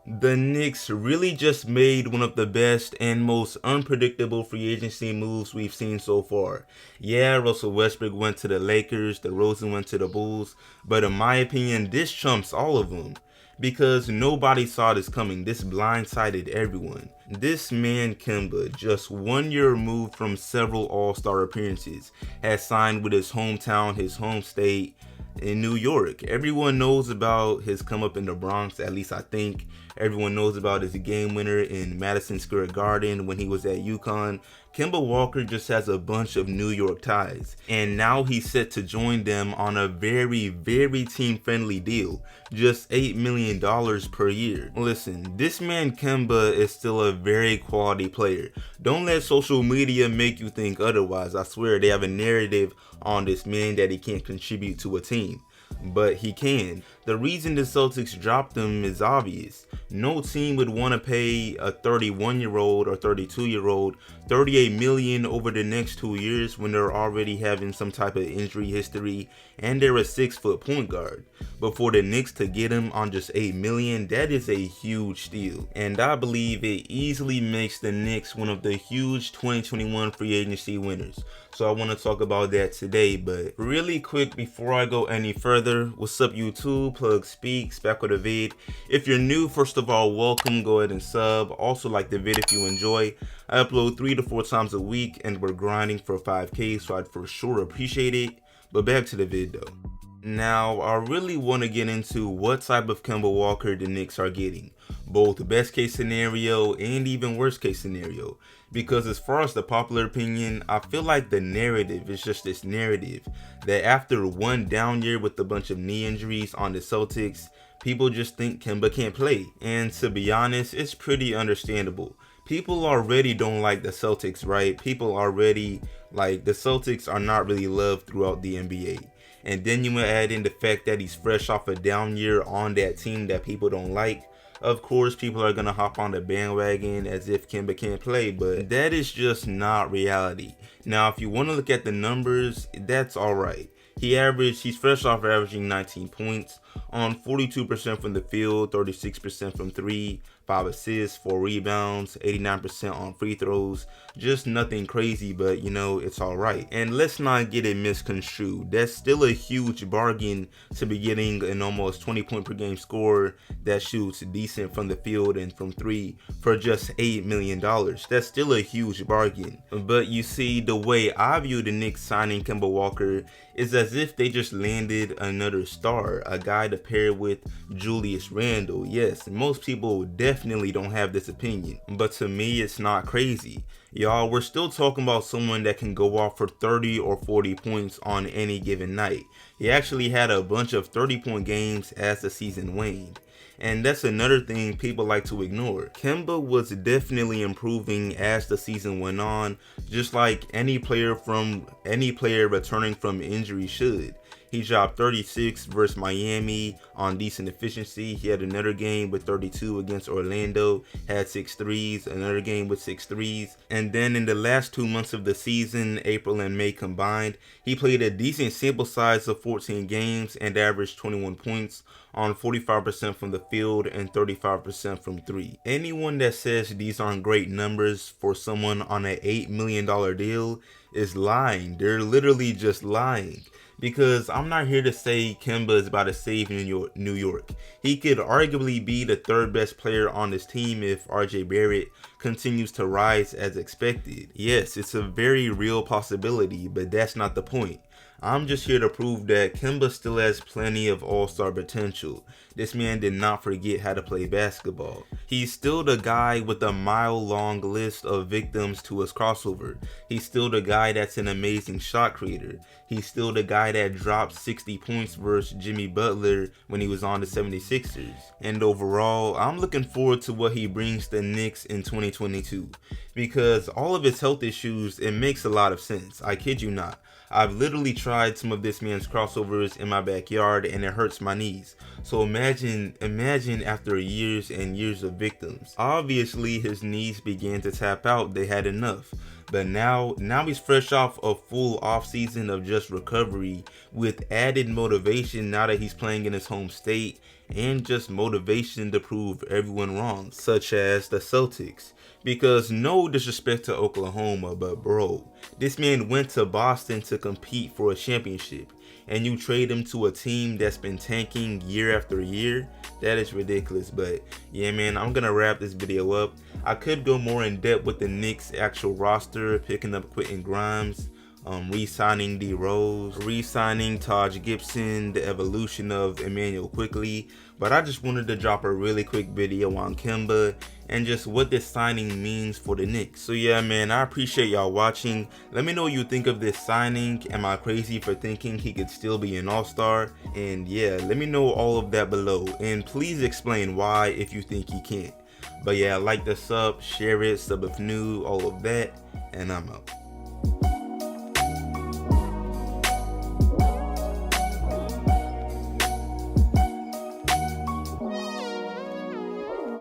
The Knicks really just made one of the best and most unpredictable free agency moves we've seen so far. Yeah, Russell Westbrook went to the Lakers, DeRozan went to the Bulls, but in my opinion, this trumps all of them. Because nobody saw this coming. This blindsided everyone. This man Kemba, just 1 year removed from several All-Star appearances, has signed with his hometown, his home state, in New York. Everyone knows about his come up in the Bronx, at least I think. Everyone knows about his game winner in Madison Square Garden when he was at UConn. Kemba Walker just has a bunch of New York ties, and now he's set to join them on a very team-friendly deal, just $8 million per year. Listen, this man Kemba is still a very quality player. Don't let social media make you think otherwise. I swear they have a narrative on this man that he can't contribute to a team. But he can. The reason the Celtics dropped him is obvious. No team would want to pay a 31-year-old or 32-year-old $38 million over the next 2 years when they're already having some type of injury history and they're a 6-foot point guard. But for the Knicks to get him on just $8 million, that is a huge steal. And I believe it easily makes the Knicks one of the huge 2021 free agency winners. So I want to talk about that today, but really quick before I go any further, what's up YouTube, Plug Speaks, back with a vid. If you're new, first of all, welcome, go ahead and sub. Also like the vid if you enjoy. I upload 3 to 4 times a week and we're grinding for 5K, so I'd for sure appreciate it. But back to the vid though. Now, I really want to get into what type of Kemba Walker the Knicks are getting, both best case scenario and even worst case scenario. Because as far as the popular opinion, I feel like the narrative is just this narrative that after one down year with a bunch of knee injuries on the Celtics, people just think Kemba can't play. And to be honest, it's pretty understandable. People already don't like the Celtics, right? People already, like, the Celtics are not really loved throughout the NBA. And then you add in the fact that he's fresh off a down year on that team that people don't like. Of course, people are going to hop on the bandwagon as if Kemba can't play, but that is just not reality. Now, if you want to look at the numbers, that's alright. He's fresh off averaging 19 points on 42% from the field, 36% from 3, 5 assists, 4 rebounds, 89% on free throws. Just nothing crazy, but you know, it's alright. And let's not get it misconstrued. That's still a huge bargain to be getting an almost 20 point per game scorer that shoots decent from the field and from 3 for just $8 million. That's still a huge bargain. But you see, the way I view the Knicks signing Kemba Walker is as if they just landed another star, a guy to pair with Julius Randle. Yes, most people definitely don't have this opinion, but to me it's not crazy. Y'all, we're still talking about someone that can go off for 30 or 40 points on any given night. He actually had a bunch of 30-point games as the season waned. And that's another thing people like to ignore. Kemba was definitely improving as the season went on, just like any player returning from injury should. He dropped 36 versus Miami on decent efficiency. He had another game with 32 against Orlando, had 6 threes, another game with 6 threes. And then in the last 2 months of the season, April and May combined, he played a decent sample size of 14 games and averaged 21 points on 45% from the field and 35% from 3. Anyone that says these aren't great numbers for someone on an $8 million deal is lying. They're literally just lying. Because I'm not here to say Kemba is about to save New York. He could arguably be the third best player on this team if RJ Barrett continues to rise as expected. Yes, it's a very real possibility, but that's not the point. I'm just here to prove that Kemba still has plenty of all-star potential. This man did not forget how to play basketball. He's still the guy with a mile-long list of victims to his crossover. He's still the guy that's an amazing shot creator. He's still the guy that dropped 60 points versus Jimmy Butler when he was on the 76ers. And overall, I'm looking forward to what he brings the Knicks in 2022. Because all of his health issues, it makes a lot of sense. I kid you not. I've literally tried some of this man's crossovers in my backyard and it hurts my knees. So imagine after years and years of victims. Obviously his knees began to tap out, they had enough. But now he's fresh off a full off season of just recovery with added motivation now that he's playing in his home state and just motivation to prove everyone wrong, such as the Celtics. Because no disrespect to Oklahoma, but bro, this man went to Boston to compete for a championship, and you trade him to a team that's been tanking year after year? That is ridiculous. But yeah, man, I'm gonna wrap this video up. I could go more in depth with the Knicks actual roster, picking up Quentin Grimes, re-signing D Rose, re-signing Taj Gibson, the evolution of Emmanuel Quickly, but I just wanted to drop a really quick video on Kemba and just what this signing means for the Knicks. So yeah, man, I appreciate y'all watching. Let me know what you think of this signing. Am I crazy for thinking he could still be an all-star? And yeah, let me know all of that below, and please explain why if you think he can't. But yeah, like the sub, share it, sub if new, all of that, and I'm out.